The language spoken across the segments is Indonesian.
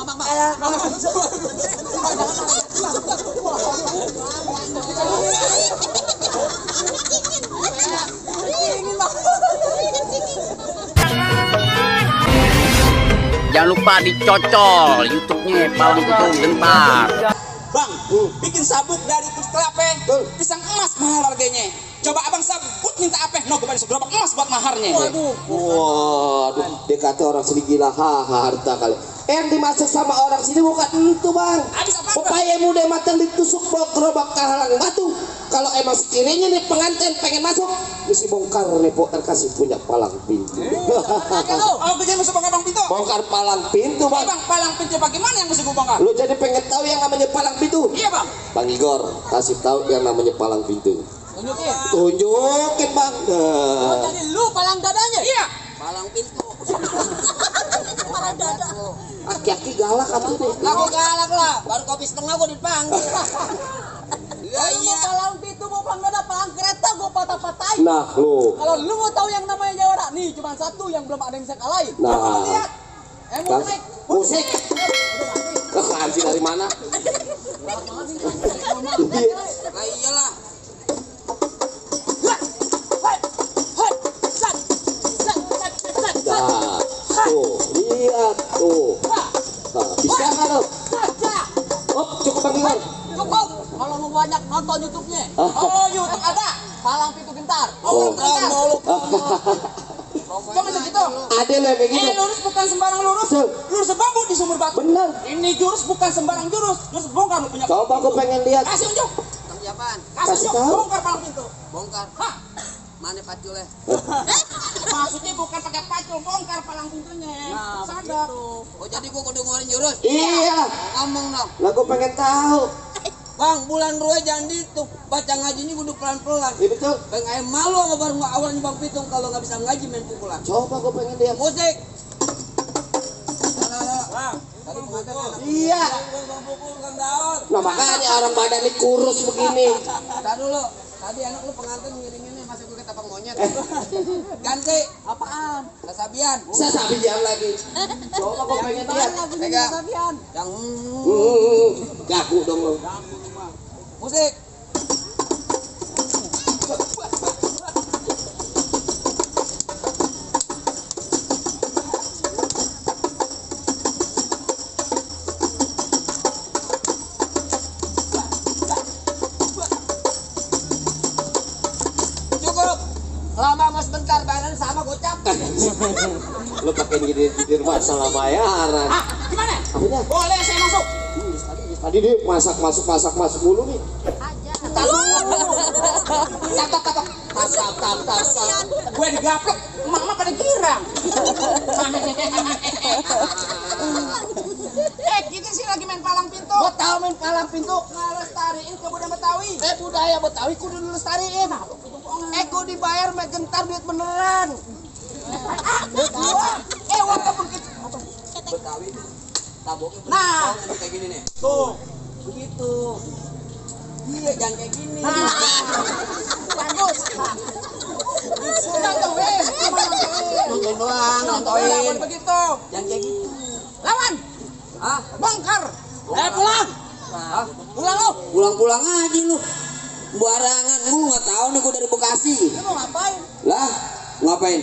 Jangan lupa dicocol YouTube-nya Palang Pintu Gentar. Bang, bikin sabuk dari kulit kelapa, pisang emas mahal harganya. Coba abang sabuk minta apa? No, gue pada seberapa emas buat maharnya. Waduh, dia kata orang sini gila, harta kali. Yang dimaksud sama orang sini bukan itu bang. Habis apa? Pepaya muda matang ditusuk gerobak kehalang batu. Kalau emang sekiranya nih pengantin pengen masuk, mesti bongkar nih pok terkasih punya palang pintu. Oh, gue jadi masuk bongkar palang pintu. Bongkar palang pintu bang. Bang, palang pintu bagaimana yang mesti gue bongkar? Lu jadi pengen tahu yang namanya palang pintu? Iya bang. Bang Igor kasih tahu yang namanya palang pintu. Tunjukin. Tunjukin bang. Oh, jadi lu palang dadanya? Iya. Palang pintu. Aki-aki galak apa nih? Aku galak lah, baru kopi setengah gue dipanggil. Iya. Palang pintu mau palang dada, palang kereta gue patah-patahin. Nah lu. Kalau lu mau tahu yang namanya jawara, nih cuma satu yang belum ada yang bisa kalahin. Nah. Lihat. Musik. Musik. Kekansi dari mana? Nah iyalah. Nah, tuh, lihat tuh. Nah, bisa nggak lo? Oh, cukup Bang Igor. Cukup. Kalau mau banyak nonton YouTube-nya. Oh, YouTube ada. Palang pintu gentar. Oh. Coba segitu. Ada lo yang kayak gitu. Ini lurus bukan sembarang lurus. Lurus bambu di sumur batu. Bener. Ini jurus bukan sembarang jurus. Jurus bongkar lu punya. Coba aku pengen lihat. Kasih unjuk. Siapaan? Kasih Kasih unjuk. tahu. Bongkar palang pintu. Bongkar. Hah? Mana paculnya? Maksudnya bukan pakai pacul, bongkar palang pintunya. Sadar. Oh jadi gua kudu ngeluarin jurus? Iya. Ngomong dong. Lah aku pengen tahu. Bang, bulan ruwe jangan gitu. Baca ngajinya kudu pelan-pelan. Iya betul. Bang ayam malu sama baru awalnya Bang Pitung kalau nggak bisa ngaji main pukulan. Coba aku pengen lihat. Musik. Iya. Nah makanya orang badannya kurus begini. Tar dulu. Tadi anak lu pengantin ngiringinnya masih gue ketapang monyet. Ganti. Apaan? Sasabian. Sasabian lagi. Coba aku pengen lihat. Pegang. Yang Gaku dong lo. musik. Cukup. Lama mas bentar bayaran sama gocap. Lo pakai gidir masalah bayaran. Ah, gimana? Apanya? Boleh saya masuk. Tadi dia masak masuk mulu nih. Tasap. Gue digaplok, mama pada girang. Kita sih lagi main palang pintu. Gua tahu main palang pintu. Ngelestariin kebudayaan Betawi. Budaya Betawi kudu dilestariin. Ego dibayar mek gentar duit beneran. Uang kebun kita. Betawi tabok. Nah, Kayak gini nih. tuh. Begitu. Iya, jangan kayak gini. Bagus. Nontoin. Nonton doang, Nontoin. nontoin. Begitu. Jangan kayak gitu. Lawan. Hah? Bongkar. Pulang. Hah? Pulang lu. Pulang-pulang aja lu. Barangan lu nggak tahu nih gua dari Bekasi. Lu mau ngapain? Lah, ngapain?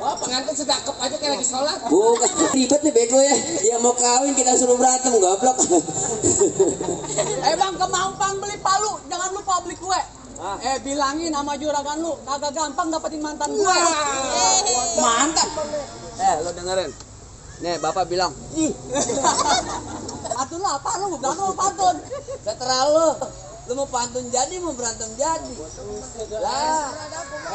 Oh, pengantin sedakep aja kayak lagi sholat. Bukan ribet nih bego ya. Yang mau kawin kita suruh berantem goblok. Bang, ke Mampang beli palu, jangan lupa beli kue. Bilangin sama juragan lu, kagak gampang dapetin mantan gue. Mantap. Lo dengerin. Nih, Bapak bilang, "Ih, Atun lah, apa lu? Bilang lu pantun. udah terlalu. Lu mau pantun jadi, mau berantem jadi." Lah,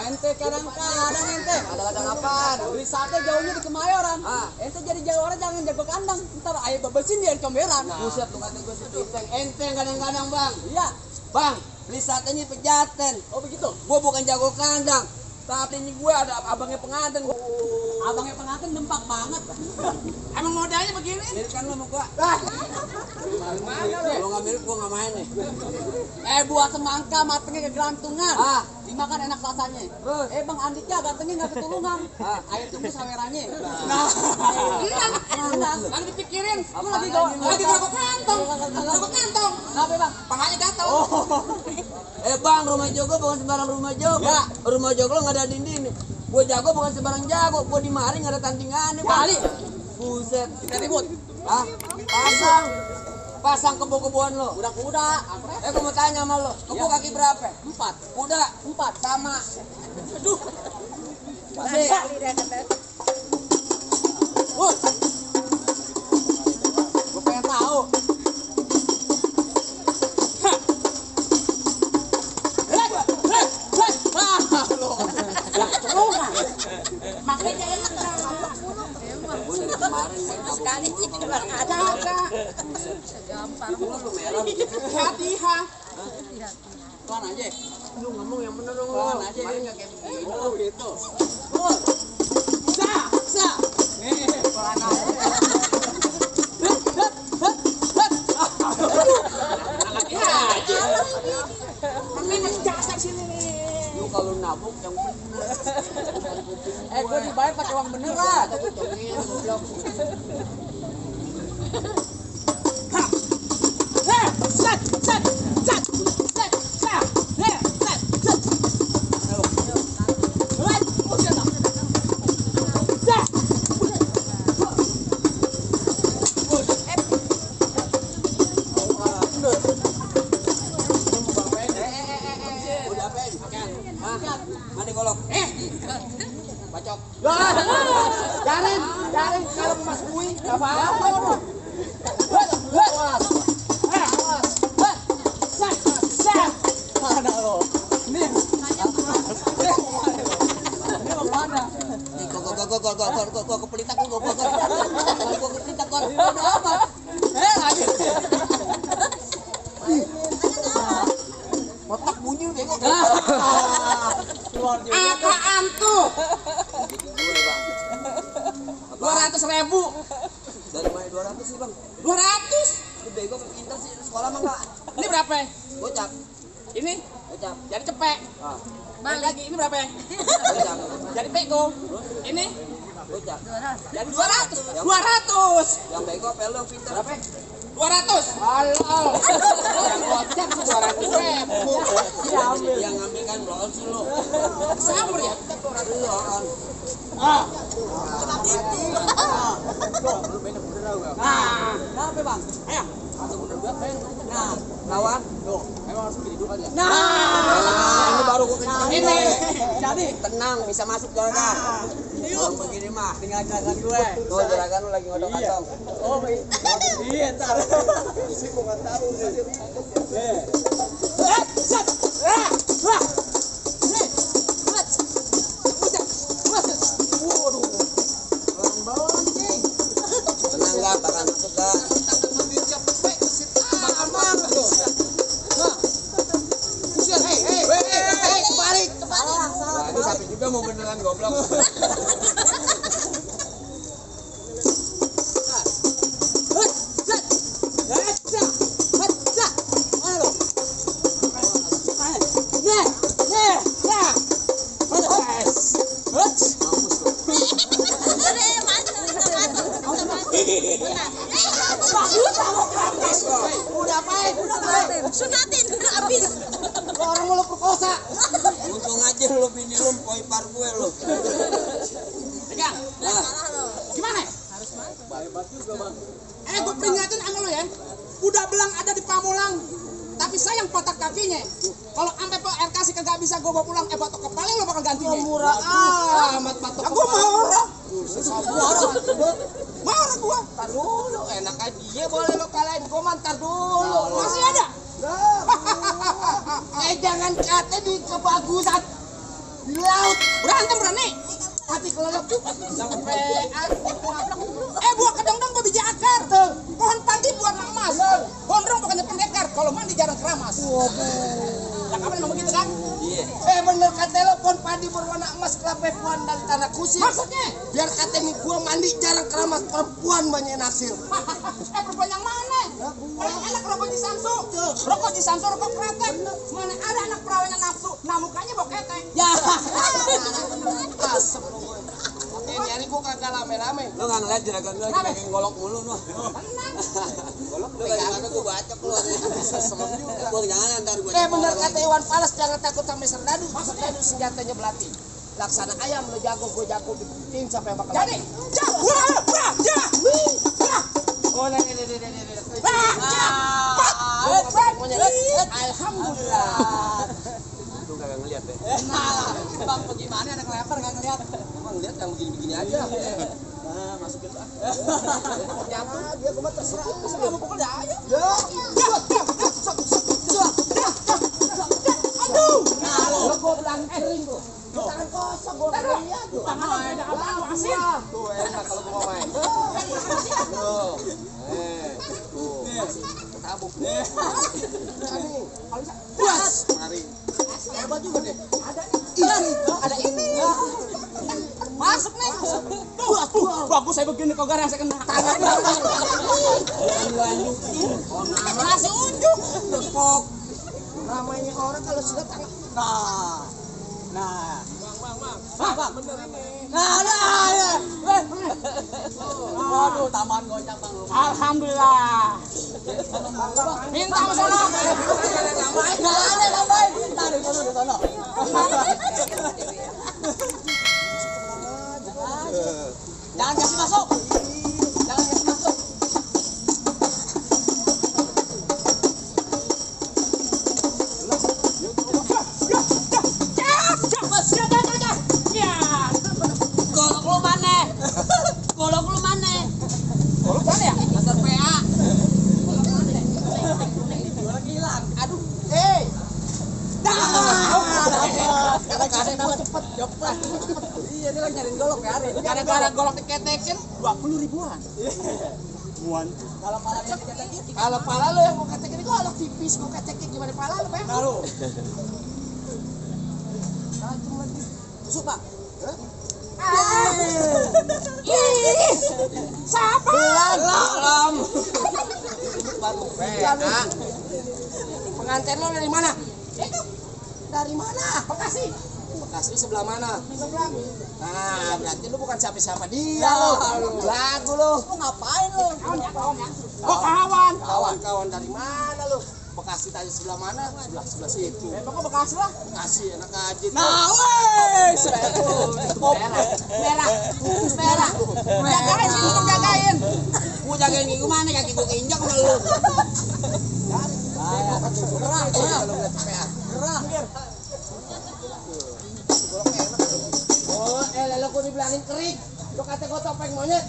Ente kadang-kadang ente. kadang-kadang apaan? Beli sate jauhnya di Kemayoran. Ah. Ente jadi jawara jangan jago kandang. Ntar ayah bebesin dia di comberan. Buset, lu kata gue setipeng. Ente yang kadang-kadang, Bang. Iya. Bang, beli satenya pejaten. Oh begitu. Gue bukan jago kandang. Tapi ini gue ada abangnya pengantin. Abangnya pengantin dempak banget. Emang modalnya begini? Mirip kan lu sama gue? Kalau nggak mirip gue nggak main nih. Buah semangka matengnya kegelantungan. Ah, dimakan enak rasanya. Terus? Bang Andiknya gantengnya nggak ketulungan. Air tunggu sawerannya. Lagi dipikirin. Lu lagi Gerobak kantong. Kenapa bang? Panganya gatel. Bang, rumah Jogo bukan sembarang rumah Jogo. Ya. Rumah Jogo nggak ada dinding. Gue jago bukan sembarang jago. Gue di mari nggak ada tandingannya. Kali. Buset. Kita ribut. Hah? Pasang kebo-keboan lo. Kuda. Ampres. Gue mau tanya sama lo. Kebo kaki berapa? 4. Kuda 4 sama. Aduh. Gue pengen tahu. Makanya enak sekali ada. Hati-hati. Tuan aja. Lu ngomong yang bener dong. Tuan aja. Kemarin nggak kayak begini. Oh gitu. Sa. Nih, pelan aja. Memang dasar sini nih. Lu kalau nabuk yang bener. Gue dibayar pakai uang beneran. Udah apa ini? Mandi golok. Bacok. Jaring kalau Mas Bui enggak apa-apa. Mana lo? Nih. Ini mau mana? Nih, gua kepelitak gua kepelitak gua. Apa? Lagi. Otak bunyi lu tengok. Keluar juga. Apaan tuh? Gue bang. 200.000. Dari mana 200 sih bang? 200. Lu bego pintar sih sekolah mah enggak. Ini berapa? Gocap. Ini Gocap. jadi cepek. Ah. Balik lagi ini berapa? Gocap. Jadi bego. Ini Gocap. jadi 200. 200. Yang bego apa lu yang pintar? Berapa? 200. Halo. Yang gocap 200.000. Yang ngambil kan belum sih lu. Samber ya? Lu kan. Kenapa bang? Ayo. Nah, Lawan. tuh. Emang harus begini dulu aja. Ini baru gua kencang. Ini. Jadi, Tenang, bisa masuk juragan. Kalau begini mah. tinggal jalan gue. Tuh juragan lu lagi ngodok kantong. Oh, iya, ntar. Tenang enggak, bakal masuk enggak? Wah, itu sapi juga mau beneran goblok. Sunatin, habis. Orang mau lu perkosa. Untung aja lu bini lu poi par gue lu. Pegang. Nah, Gimana? Gue peringatin sama lu ya. Udah belang ada di Pamulang. Tapi sayang patah kakinya. Kalau sampai Pak RKC kagak bisa gue bawa pulang, batok kepala lo bakal gantinya. Murah amat patok. Gue marah. Marah. Marah gue. Tar dulu, enak aja. Iya boleh lo kalahin, gue mantar dulu. Masih ada? Jangan kata di kebagusan di laut. Berantem berani? Tapi kalau lo sampai Buah kedong-dong gue biji akar. Pohon padi buat emas. Gondrong bukannya pendekar. Kalau mandi jarang keramas. Yang apa namanya gitu kan? iya. bener kata lo pohon padi berwarna emas kelapa puan dari tanah kusir. Maksudnya? Biar kata nih gua mandi jarang keramas perempuan banyak naksir. Perempuan yang mana? Paling enak rokok di Samsu. Rokok di Samsu, rokok kretek. Mana ada anak perawan yang nafsu. Nah mukanya boketek. lame-lame. Lu nggak ngeliat juragan lu lagi pengen golok mulu lu. Golok lu dari mana tuh bacok lu. Serem juga. Gua jangan antar gua. Bener kata Iwan Fals, jangan takut sama serdadu. Serdadu senjatanya belati. Laksana ayam lo jago, gue jago bikin siapa yang bakal. Jadi, oh, alhamdulillah. Lu kagak ngeliat deh. Bang, bagaimana anak leper nggak ngeliat? Emang lihat yang begini-begini aja. Nah, masukin lah. Nyapa dia cuma terserah. Kamu pukul dah ayo. Aduh, kalau gue bilang kering tuh. Tangan kosong gue lihat tuh. Tangan ada apa asin? Tuh enak kalau gua main. Tuh. Tuh. Tabuk. Puas. Mari. Hebat juga deh. Ada ini. Masuk nih. Bagus saya begini kok gara saya kena. Masih unjuk. Tepok. Ramainya orang kalau sudah tangan. Nah. Bang, bener ini. Ya. Waduh, taman goncang Bang. Alhamdulillah. Minta sama sono. Enggak ada nambahin. Minta di sono. Jangan kasih masuk. Jangan kasih masuk. Golok lu mana? Golok lu mana? Golok mana ya? Kantor PA. Golok mana? Golok hilang. Aduh. Cepet. Iya, dia lagi nyariin golok ya, Ari. Gara-gara golok diketekin 20 ribuan. Muan. Kalau pala dia diketekin. Kalau pala lo yang mau ketekin golok tipis, mau ketekin gimana pala lo, Pak? Lalu. Tusuk, Pak. Siapa? Belum. Pengantin lo dari mana? Dari mana? Bekasi. Bekasi sebelah mana? Sebelah. Nah, berarti lu bukan siapa-siapa dia lo. Lagu lo. Lu ngapain lu? Kawan ya. Oh, kawan. Kawan dari mana lu? Bekasi tadi sebelah mana? Sebelah situ. Pokok Bekasi lah. Bekasi enak aja. Nah, wes. Merah. Jagain, itu jagain. Gua jagain minggu mana kaki gua keinjak sama lu. Gerah. Oh, lalu gua dibilangin kering. Lu kata gua topeng monyet.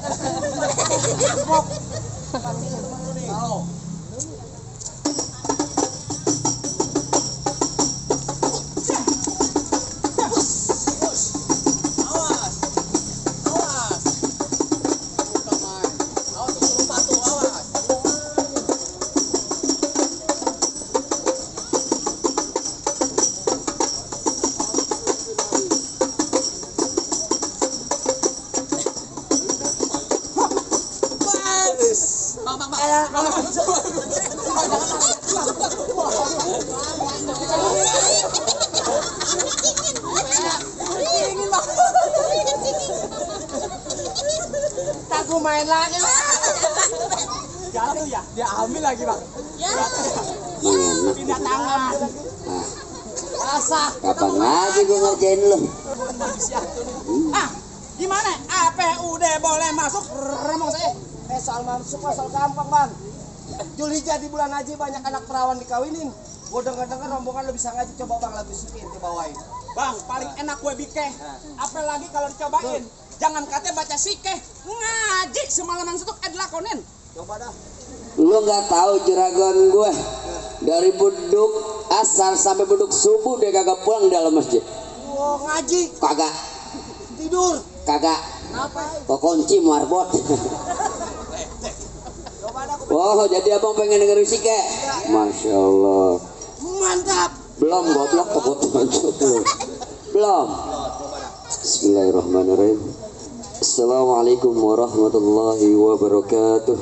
Tahu. Tak gua main lagi. Jatuh ya? Dia ambil lagi, Bang. Pindah tangan. Basah. Kapan lagi gue ngerjain lu? Gimana? APUD boleh masuk? Remong saya. Soal masuk soal gampang, Bang. Julhijjah di bulan haji banyak anak perawan dikawinin. Gua denger rombongan lu bisa ngaji, coba Bang lagu sikit dibawain. Bang, paling enak gue bikeh. Apalagi kalau dicobain. Jangan katanya baca sikeh, ngaji semalaman setuk lakonin. Coba dah. Lu nggak tahu juragan gue dari beduk asar sampai beduk subuh dia kagak pulang dalam masjid. Wah, ngaji, Kagak, tidur. kagak. Kenapa? Kok kunci marbot. Coba dah. Oh, jadi abang pengen denger musik ya? Masya Allah. Mantap. Belum goblok takut lu. Belum. Bismillahirrahmanirrahim. Assalamualaikum warahmatullahi wabarakatuh.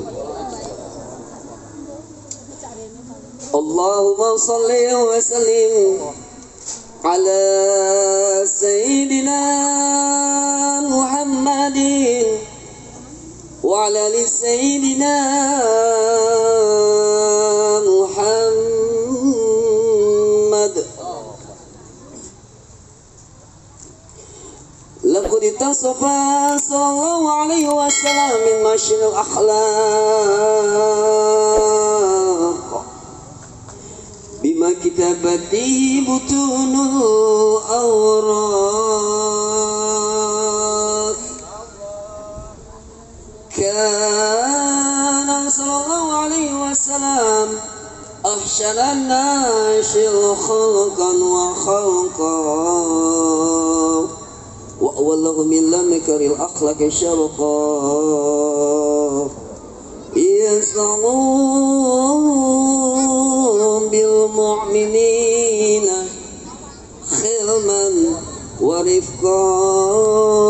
Allahumma salli wa sallim ala sayyidina Muhammadin على سيدنا محمد لقد اتصف صلى الله عليه وسلم من مشر الأخلاق بما كتابته بطون الأوراق كان صلى الله عليه وسلم أحسن الناس خلقا وخلقا وأولهم من لمكر الأخلاق شرقا يسعون بالمؤمنين خلما ورفقا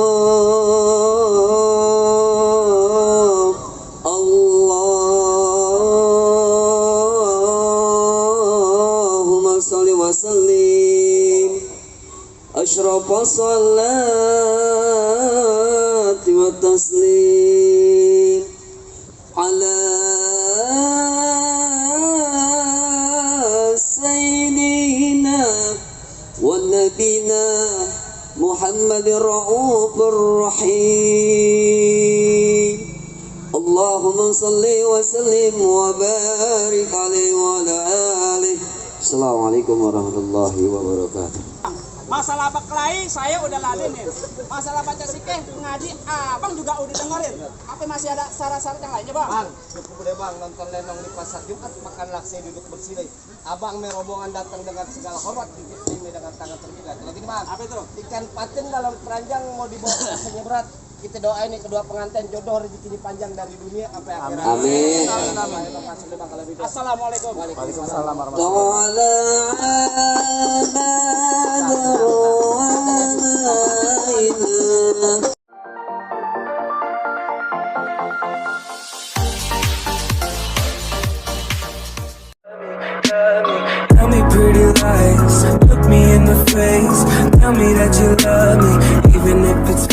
اللهم صل وسلم أشرف الصلاة والتسليم على سيدنا ونبينا محمد الرؤوف الرحيم اللهم صل وسلم وبارك عليه وعلى آله. Assalamualaikum warahmatullahi wabarakatuh. Masalah berkelahi saya udah ladenin. Masalah baca sikeh ngaji abang juga udah dengerin. Apa masih ada syarat-syarat yang lainnya bang? Bang, cukup deh bang nonton lenong di pasar Jumat, makan laksai duduk bersih. Abang merombongan datang dengan segala hormat, ini dengan tangan terbuka. Kalau gini bang, Apa itu? ikan patin dalam keranjang mau dibawa ke rasanya berat. Kita doain nih kedua pengantin jodoh rezekinya panjang dari dunia sampai akhirat. Amin. Assalamualaikum. Waalaikumsalam warahmatullahi Ta'ala Tell me pretty lies, look me in the face. Tell me that you love me, even if it's